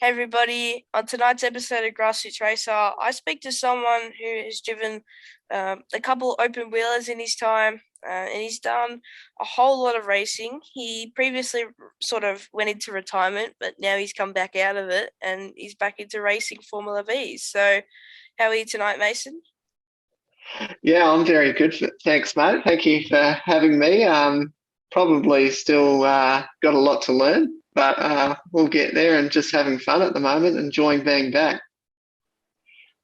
Hey everybody, on tonight's episode of Grassroots Racer, I speak to someone who has driven a couple open wheelers in his time, and he's done a whole lot of racing. He previously sort of went into retirement, but now he's come back out of it and he's back into racing Formula V's. So, how are you tonight, Mason? Yeah, I'm very good. Thanks, mate. Thank you for having me. Probably still got a lot to learn, but we'll get there and just having fun at the moment, enjoying being back.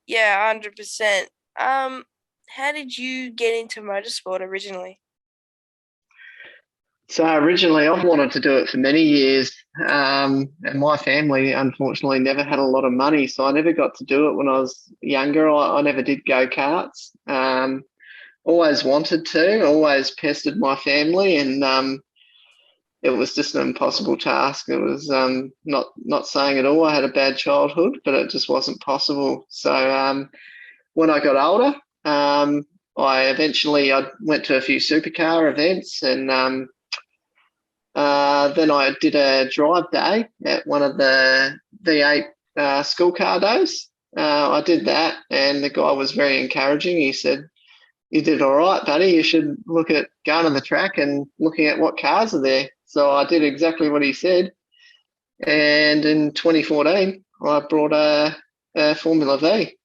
Yeah, 100%. How did you get into motorsport originally? So originally, I've wanted to do it for many years, and my family unfortunately never had a lot of money, so I never got to do it when I was younger. I never did go karts. Always wanted to, always pestered my family, and it was just an impossible task. It was not saying at all I had a bad childhood, but it just wasn't possible. So when I got older, I went to a few supercar events, and then I did a drive day at one of the V8 school car days. I did that, and the guy was very encouraging. He said, "You did all right, buddy. You should look at going on the track and looking at what cars are there." So I did exactly what he said. And in 2014, I brought a Formula V.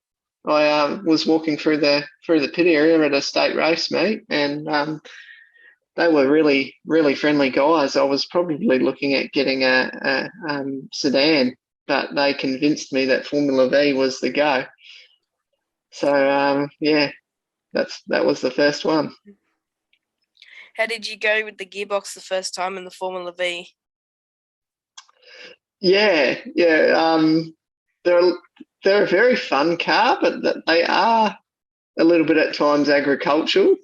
I was walking through the pit area at a state race meet, and they were really, really friendly guys. I was probably looking at getting a sedan, but they convinced me that Formula V was the go. So yeah, that was the first one. How did you go with the gearbox the first time in the Formula V? Yeah, yeah. They're they're a very fun car, but they are a little bit at times agricultural.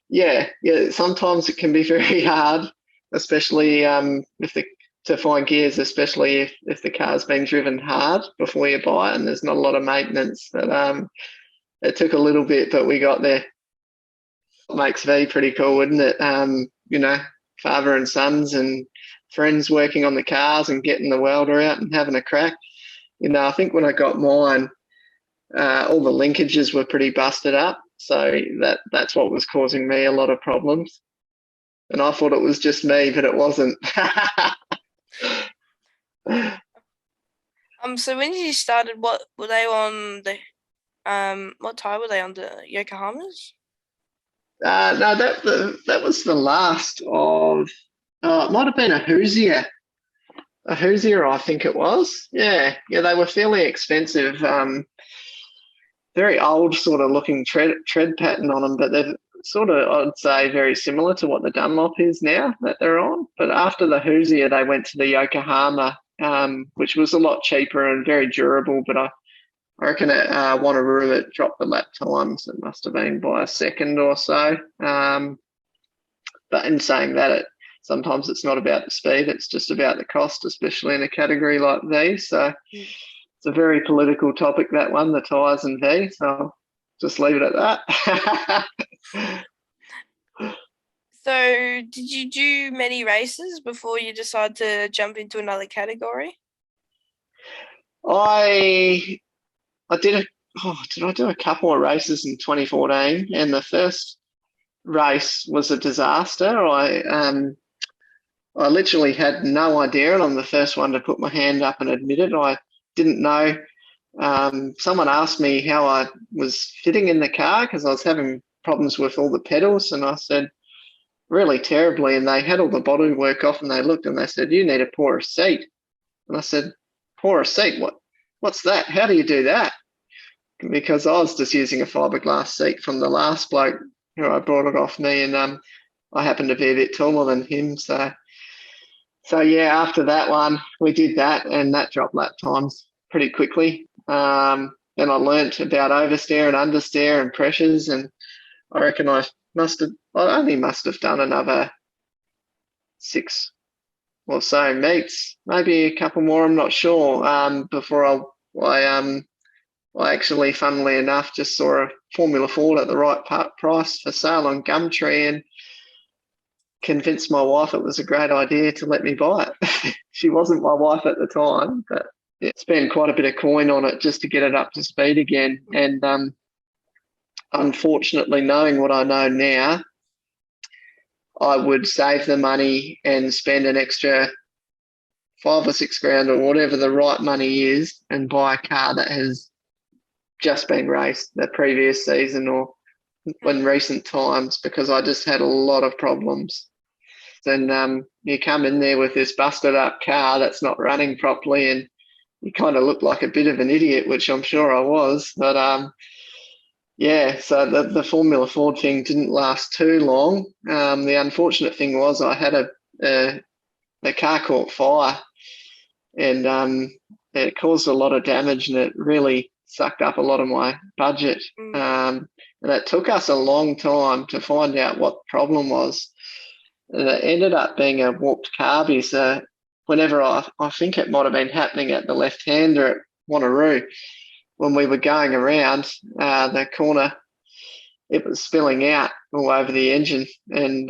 Yeah. Sometimes it can be very hard, especially if the to find gears, especially if the car's been driven hard before you buy it, and there's not a lot of maintenance. But it took a little bit, but we got there. Makes V pretty cool, wouldn't it? Father and sons and friends working on the cars and getting the welder out and having a crack. I think when I got mine, all the linkages were pretty busted up, so that's what was causing me a lot of problems. And I thought it was just me, but it wasn't. So when you started, what were they on the what tire were they on, the Yokohamas? No, that was the last of. It might have been a Hoosier, I think it was. Yeah, yeah, they were fairly expensive. Very old sort of looking tread pattern on them, but they're sort of, I'd say, very similar to what the Dunlop is now that they're on. But after the Hoosier, they went to the Yokohama, which was a lot cheaper and very durable. But I reckon at Wanneroo it dropped the lap times. It must have been by a second or so. But in saying that, sometimes it's not about the speed; it's just about the cost, especially in a category like these. So it's a very political topic, that one, the tyres and V. So I'll just leave it at that. So did you do many races before you decide to jump into another category? I I did I do a couple of races in 2014, and the first race was a disaster. I literally had no idea, and I'm the first one to put my hand up and admit it. I didn't know. Someone asked me how I was fitting in the car because I was having problems with all the pedals, and I said really terribly. And they had all the body work off, and they looked and they said, "You need a porous seat." And I said, "Porous seat? What's that? How do you do that?" Because I was just using a fiberglass seat from the last bloke who I brought it off me, and I happened to be a bit taller than him, so yeah. After that one, we did that, and that dropped lap times pretty quickly. Then I learnt about oversteer and understeer and pressures, and I reckon I only must have done another six or so meets, maybe a couple more. I'm not sure. Before I actually, funnily enough, just saw a Formula Ford at the right price for sale on Gumtree, and convinced my wife it was a great idea to let me buy it. She wasn't my wife at the time, but spent quite a bit of coin on it just to get it up to speed again. And unfortunately, knowing what I know now, I would save the money and spend an extra 5 or 6 grand or whatever the right money is and buy a car that has just been raced the previous season or in recent times, because I just had a lot of problems. And you come in there with this busted up car that's not running properly, and you kind of look like a bit of an idiot, which I'm sure I was. But so the Formula Ford thing didn't last too long. The unfortunate thing was I had a car caught fire, and it caused a lot of damage, and it really sucked up a lot of my budget. And it took us a long time to find out what the problem was. And it ended up being a warped carby. So whenever I think it might have been happening at the left-hander at Wanneroo, when we were going around the corner, it was spilling out all over the engine. And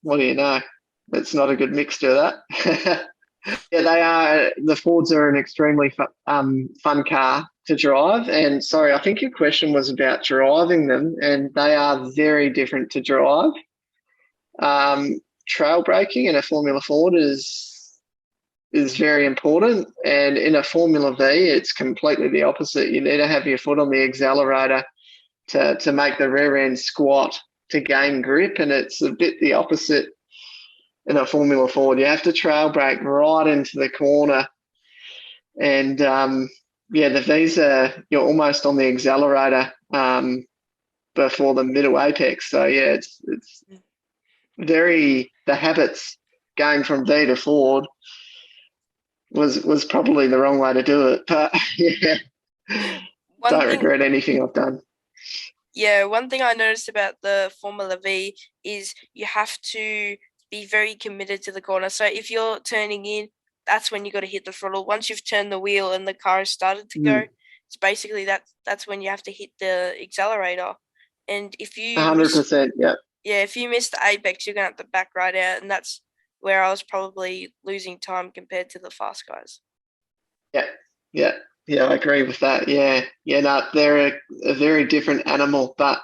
what do you know? It's not a good mixture, that. Yeah, they are. The Fords are an extremely fun car to drive. And sorry, I think your question was about driving them, and they are very different to drive. Trail braking in a Formula Ford is very important, and in a Formula V, it's completely the opposite. You need to have your foot on the accelerator to make the rear end squat to gain grip, and it's a bit the opposite in a Formula Ford. You have to trail brake right into the corner, and the V's you're almost on the accelerator before the middle apex. So yeah, it's very, the habits going from V to Ford was probably the wrong way to do it, but yeah, don't regret anything I've done. Yeah, one thing I noticed about the Formula V is you have to be very committed to the corner. So if you're turning in, that's when you got to hit the throttle. Once you've turned the wheel and the car has started to go, it's basically that's when you have to hit the accelerator. And if you 100%, if you miss the apex, you're going to have to back right out, and that's where I was probably losing time compared to the fast guys. Yeah, I agree with that. No, they're a very different animal, but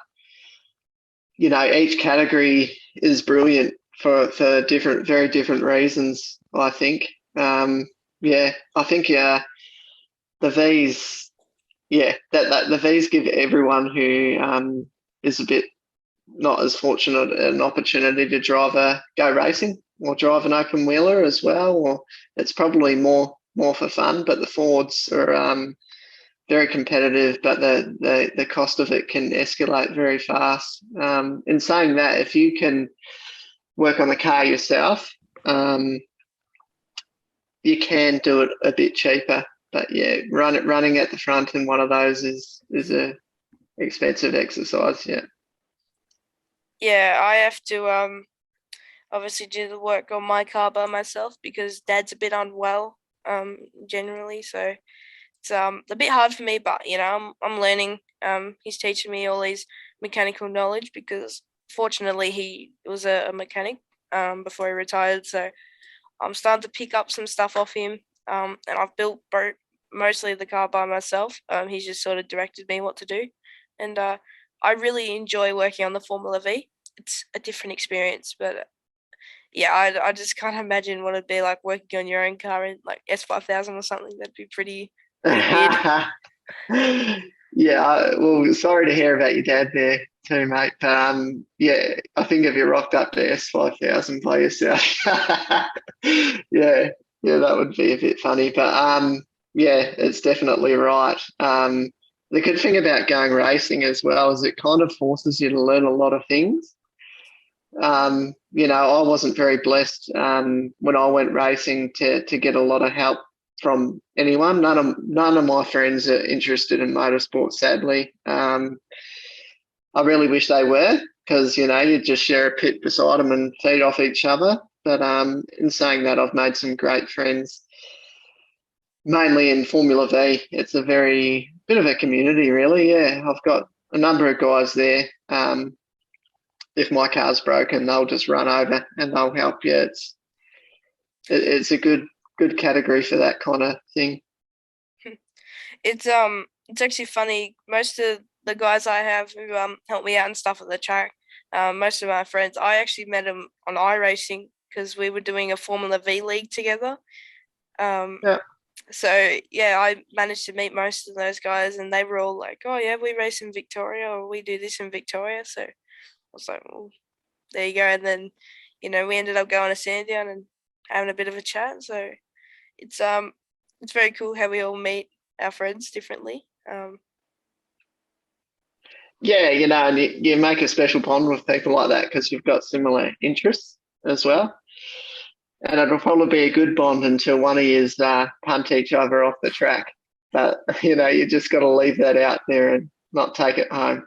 each category is brilliant for different, very different reasons, I think. I think the V's, that the V's give everyone who is a bit not as fortunate an opportunity to go racing or drive an open wheeler as well, or it's probably more for fun. But the Fords are very competitive, but the cost of it can escalate very fast. In saying that, if you can work on the car yourself, you can do it a bit cheaper. But yeah, running at the front in one of those is a expensive exercise. Yeah, I have to obviously do the work on my car by myself because Dad's a bit unwell generally, so it's a bit hard for me. But I'm learning. He's teaching me all these mechanical knowledge because fortunately he was a mechanic before he retired, so I'm starting to pick up some stuff off him. And I've built mostly the car by myself. He's just sort of directed me what to do, and I really enjoy working on the Formula V. It's a different experience, but I just can't imagine what it'd be like working on your own car in like S5000 or something. That'd be pretty weird. Well, sorry to hear about your dad there too, mate. But I think if you rocked up to S5000 by yourself, that would be a bit funny. But it's definitely right. The good thing about going racing as well is it kind of forces you to learn a lot of things. I wasn't very blessed when I went racing to get a lot of help from anyone. None of my friends are interested in motorsport, sadly. I really wish they were, because you just share a pit beside them and feed off each other. But in saying that, I've made some great friends, mainly in Formula V. It's a very bit of a community, really. Yeah, I've got a number of guys there if my car's broken, they'll just run over and they'll help you. It's a good category for that kind of thing. It's actually funny. Most of the guys I have who help me out and stuff at the track, most of my friends, I actually met them on iRacing because we were doing a Formula V league together. Yeah. So yeah, I managed to meet most of those guys, and they were all like, "Oh yeah, we race in Victoria, or we do this in Victoria." So I was like, "Well, there you go." And then, we ended up going to Sandown and having a bit of a chat. So it's it's very cool how we all meet our friends differently. Yeah, and you make a special bond with people like that because you've got similar interests as well. And it'll probably be a good bond until one of you punt each other off the track. But, you just got to leave that out there and not take it home.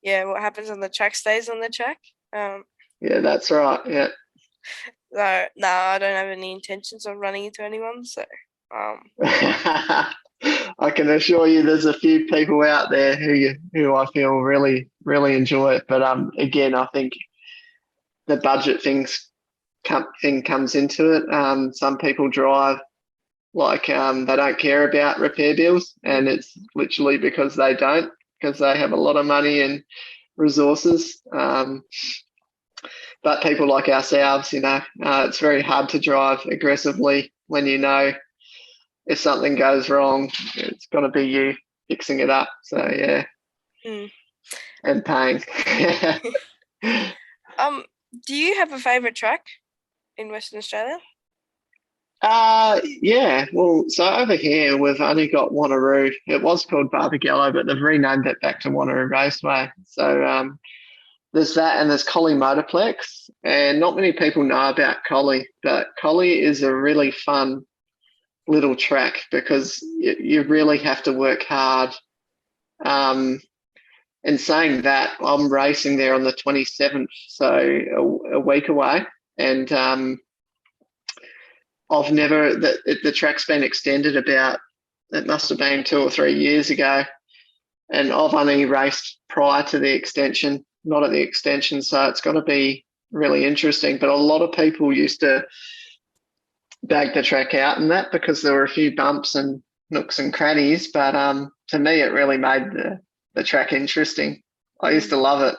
Yeah, what happens on the track stays on the track. Yeah, that's right. Yeah. No, I don't have any intentions of running into anyone. So, I can assure you, there's a few people out there who I feel really, really enjoy it. But again, I think the budget thing comes into it. Some people drive like they don't care about repair bills, and it's literally because they have a lot of money and resources. But people like ourselves, it's very hard to drive aggressively when if something goes wrong, it's got to be you fixing it up. So yeah, and paying. Do you have a favourite track in Western Australia? Yeah. Well, so over here we've only got Wanneroo. It was called Barbagallo, but they've renamed it back to Wanneroo Raceway. So there's that, and there's Collie Motorplex, and not many people know about Collie, but Collie is a really fun little track because you really have to work hard. And saying that, I'm racing there on the 27th, so a week away, and I've never the track's been extended about, it must have been 2 or 3 years ago, and I've only raced prior to the extension, not at the extension, so it's going to be really interesting. But a lot of people used to bag the track out and that because there were a few bumps and nooks and crannies, but to me it really made the track interesting. I used to love it.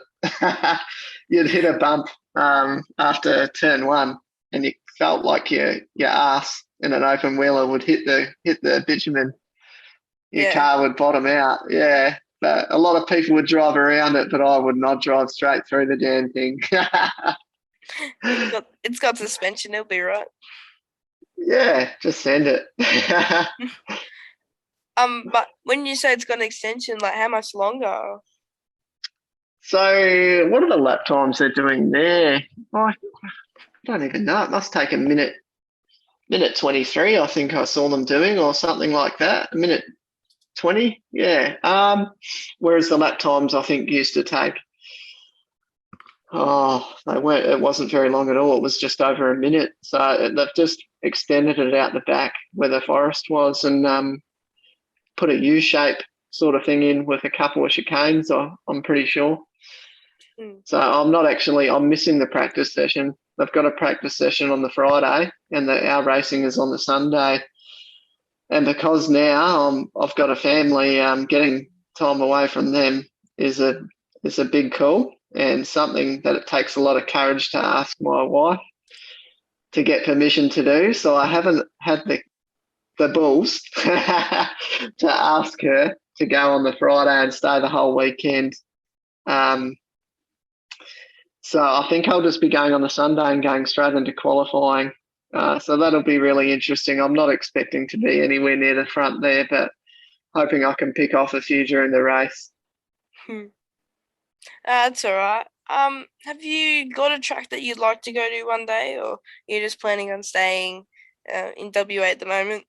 You'd hit a bump after turn one and you felt like your ass in an open wheeler would hit the bitumen. Your car would bottom out. Yeah. But a lot of people would drive around it, but I would not drive straight through the damn thing. It's got suspension, it'll be right. Yeah, just send it. But when you say it's got an extension, like how much longer? So what are the lap times they're doing there? I don't even know. It must take a minute 23, I think I saw them doing, or something like that. A minute 20, yeah. Whereas the lap times I think used to take, they weren't. It wasn't very long at all. It was just over a minute. So they've just extended it out the back where the forest was, and put a U-shape sort of thing in with a couple of chicanes. I'm pretty sure. So I'm missing the practice session. They've got a practice session on the Friday, and our racing is on the Sunday. And because now I've got a family, getting time away from them is a big call, and something that it takes a lot of courage to ask my wife to get permission to do. So I haven't had the balls to ask her to go on the Friday and stay the whole weekend. So I think I'll just be going on the Sunday and going straight into qualifying. So that'll be really interesting. I'm not expecting to be anywhere near the front there, but hoping I can pick off a few during the race. That's all right. Have you got a track that you'd like to go to one day, or you're just planning on staying in WA at the moment?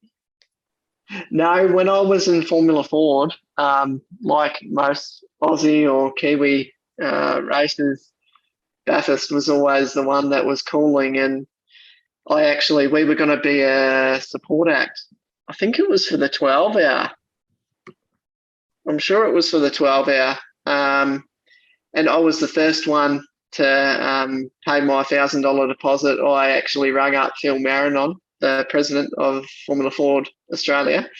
No, when I was in Formula Ford, like most Aussie or Kiwi racers, Bathurst was always the one that was calling, and we were going to be a support act. I think it was for the 12 hour. I'm sure it was for the 12 hour. and I was the first one to pay my $1,000 deposit. I actually rang up Phil Marinon, the president of Formula Ford Australia,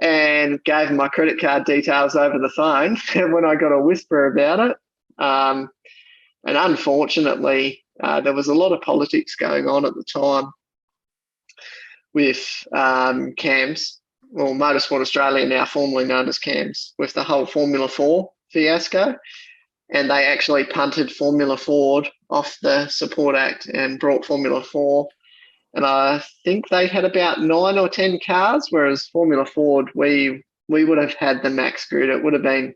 and gave him my credit card details over the phone. And when I got a whisper about it, and unfortunately, there was a lot of politics going on at the time with CAMS, or Motorsport Australia, now formerly known as CAMS, with the whole Formula 4 fiasco. And they actually punted Formula Ford off the Support Act and brought Formula 4. And I think they had about 9 or 10 cars, whereas Formula Ford, we would have had the max grid. It would have been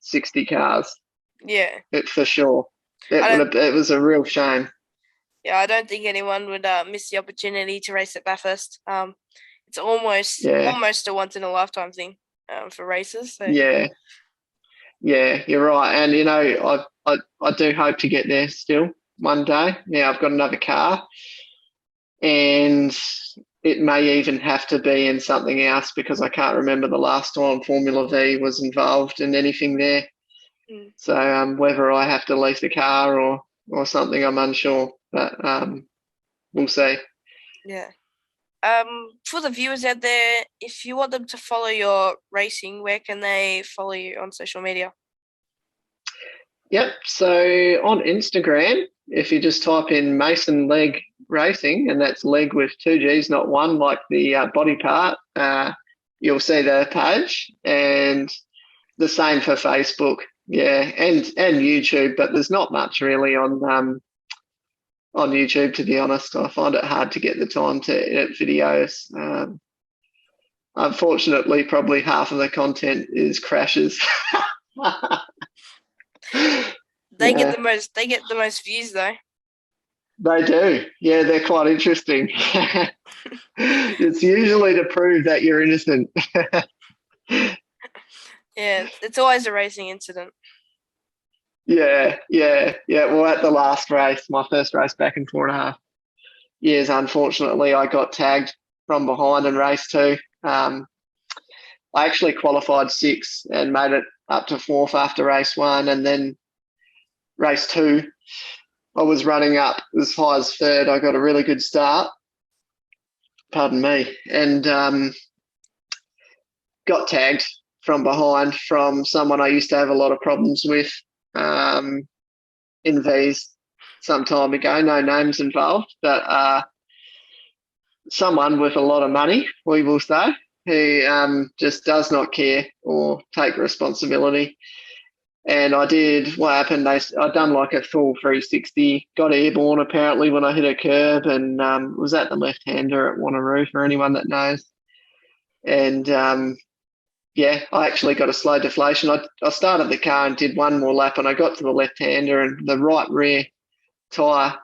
60 cars. Yeah. For sure. It was a real shame. Yeah, I don't think anyone would miss the opportunity to race at Bathurst. It's almost a once in a lifetime thing for racers. So. Yeah, you're right. And you know, I do hope to get there still one day. Now I've got another car, and it may even have to be in something else because I can't remember the last time Formula V was involved in anything there. So whether I have to lease the car or something, I'm unsure, but we'll see. Yeah. For the viewers out there, if you want them to follow your racing, where can they follow you on social media? Yep. So on Instagram, if you just type in Mason Legg Racing, and that's leg with 2 G's, not one, like the body part, you'll see the page, and the same for Facebook. Yeah, and YouTube, but there's not much really on YouTube, to be honest. I find it hard to get the time to edit videos. Unfortunately, probably half of the content is crashes. They get the most views though. They do. Yeah, they're quite interesting. It's usually to prove that you're innocent. Yeah, it's always a racing incident. Yeah. Well, at the last race, my first race back in 4.5 years, unfortunately, I got tagged from behind in race 2. I actually qualified 6th and made it up to 4th after race 1, and then race 2, I was running up as high as 3rd. I got a really good start. Pardon me. And got tagged from behind from someone I used to have a lot of problems with in V's some time ago. No names involved, but someone with a lot of money, we will say, who just does not care or take responsibility. And I did what happened. I'd done like a full 360, got airborne apparently when I hit a curb, and was at the left-hander at Wanneroo for anyone that knows. And I actually got a slow deflation. I started the car and did one more lap, and I got to the left-hander, and the right rear tyre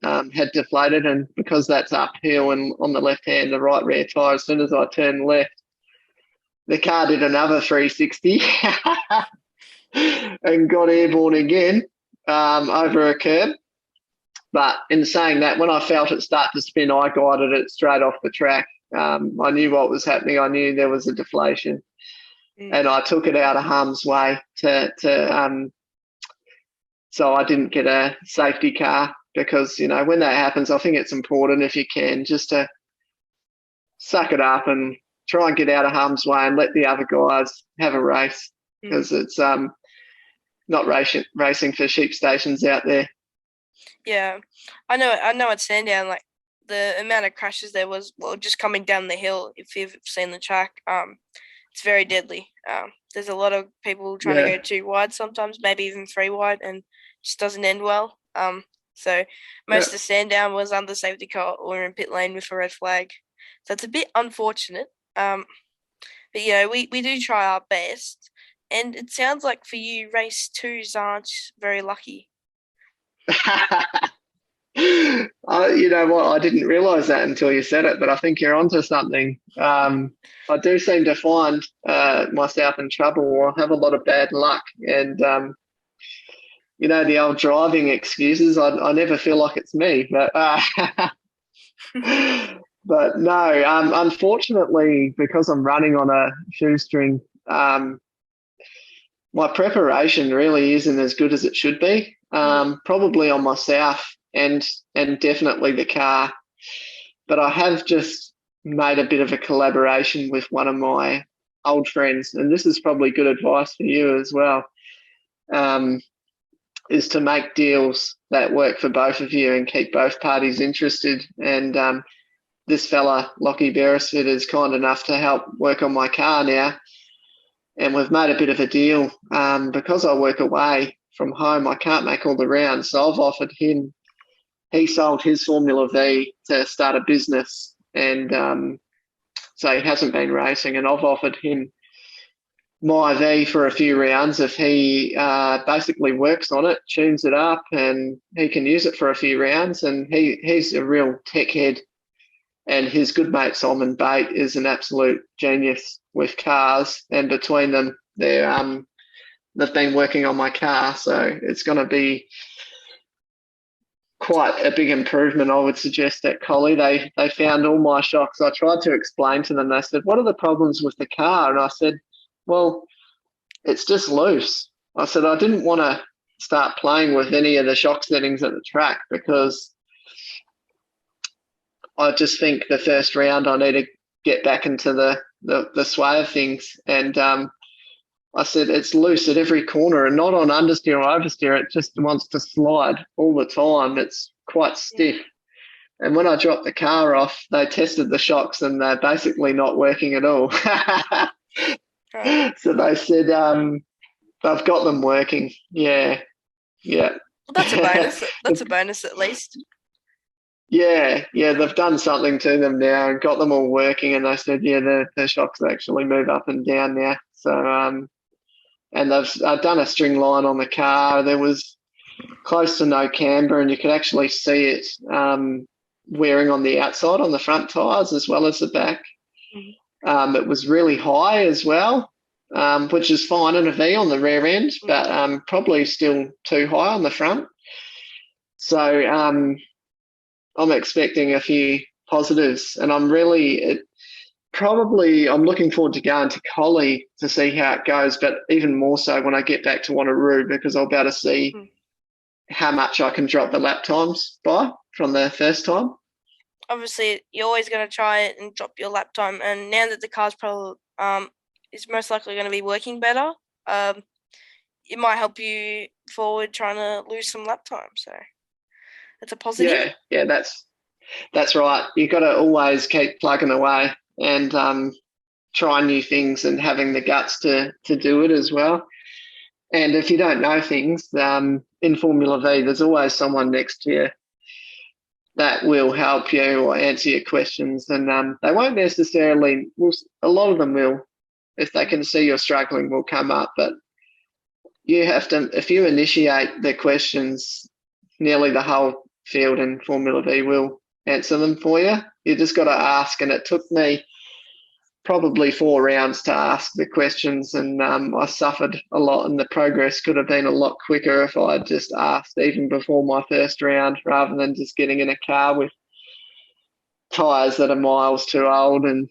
had deflated. And because that's uphill and on the left hand, the right rear tyre, as soon as I turned left, the car did another 360 and got airborne again over a curb. But in saying that, when I felt it start to spin, I guided it straight off the track. I knew what was happening. I knew there was a deflation. And I took it out of harm's way so I didn't get a safety car, because, you know, when that happens, I think it's important, if you can, just to suck it up and try and get out of harm's way and let the other guys have a race, because it's not racing for sheep stations out there. Yeah, I know at Sandown, like, the amount of crashes there was, just coming down the hill, if you've seen the track, it's very deadly. There's a lot of people trying to go 2 wide sometimes, maybe even 3 wide, and just doesn't end well. So most of Sandown was under safety car or in pit lane with a red flag. So it's a bit unfortunate. But, you know, we do try our best. And it sounds like for you, race 2s aren't very lucky. You know what? I didn't realise that until you said it, but I think you're onto something. I do seem to find myself in trouble, or have a lot of bad luck. And, you know, the old driving excuses, I never feel like it's me. But but no, unfortunately, because I'm running on a shoestring, my preparation really isn't as good as it should be. Probably on myself and definitely the car. But I have just made a bit of a collaboration with one of my old friends, and this is probably good advice for you as well, is to make deals that work for both of you and keep both parties interested. And this fella, Lockie Beresford, is kind enough to help work on my car now. And we've made a bit of a deal. Because I work away from home, I can't make all the rounds. So I've offered him, he sold his Formula V to start a business. And so he hasn't been racing. And I've offered him my V for a few rounds if he basically works on it, tunes it up, and he can use it for a few rounds. And he's a real tech head. And his good mate, Simon Bate, is an absolute genius with cars. And between them, they've been working on my car. So it's going to be quite a big improvement, I would suggest, at Collie. They found all my shocks. I tried to explain to them. They said, what are the problems with the car? And I said, well, it's just loose. I said, I didn't want to start playing with any of the shock settings at the track because I just think the first round I need to get back into the sway of things. And I said it's loose at every corner and not on understeer or oversteer. It just wants to slide all the time. It's quite stiff. And when I dropped the car off, they tested the shocks and they're basically not working at all. So they said I've got them working. Yeah. Well, that's a bonus. That's a bonus at least. Yeah, they've done something to them now and got them all working, and they said, the shocks actually move up and down now. So, and I've done a string line on the car. There was close to no camber, and you could actually see it wearing on the outside on the front tyres as well as the back. It was really high as well, which is fine in a V on the rear end, but probably still too high on the front. So, I'm expecting a few positives, and I'm looking forward to going to Collie to see how it goes, but even more so when I get back to Wanneroo, because I'll be able to see how much I can drop the lap times by from the first time. Obviously, you're always going to try it and drop your lap time, and now that the car's probably is most likely going to be working better, it might help you forward trying to lose some lap time, so it's a positive. Yeah, that's right. You've got to always keep plugging away and try new things and having the guts to do it as well. And if you don't know things, in Formula V, there's always someone next to you that will help you or answer your questions. And they won't necessarily, a lot of them will, if they can see you're struggling, will come up. But you have to, if you initiate the questions, nearly the whole field in Formula V will answer them for you. You just got to ask, and it took me probably 4 rounds to ask the questions, and I suffered a lot, and the progress could have been a lot quicker if I had just asked even before my first round rather than just getting in a car with tyres that are miles too old and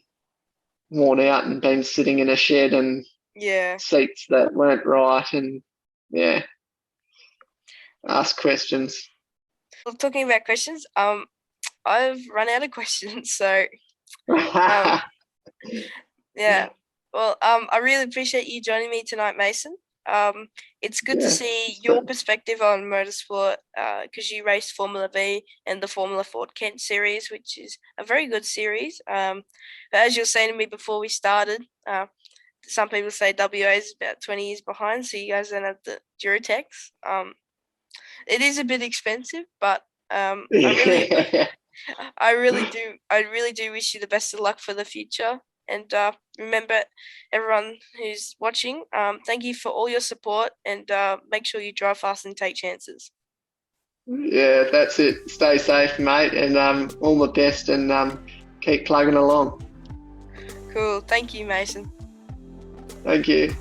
worn out and been sitting in a shed and seats that weren't right, and ask questions. Well, talking about questions, I've run out of questions, so Well, I really appreciate you joining me tonight, Mason. It's good to see your perspective on motorsport because you raced Formula V and the Formula Ford Kent series, which is a very good series. But as you were saying to me before we started, some people say WA is about 20 years behind, so you guys don't have the Durotex. It is a bit expensive, but I really do wish you the best of luck for the future. And remember, everyone who's watching, thank you for all your support, and make sure you drive fast and take chances. Yeah, that's it. Stay safe, mate, and all the best, and keep plugging along. Cool. Thank you, Mason. Thank you.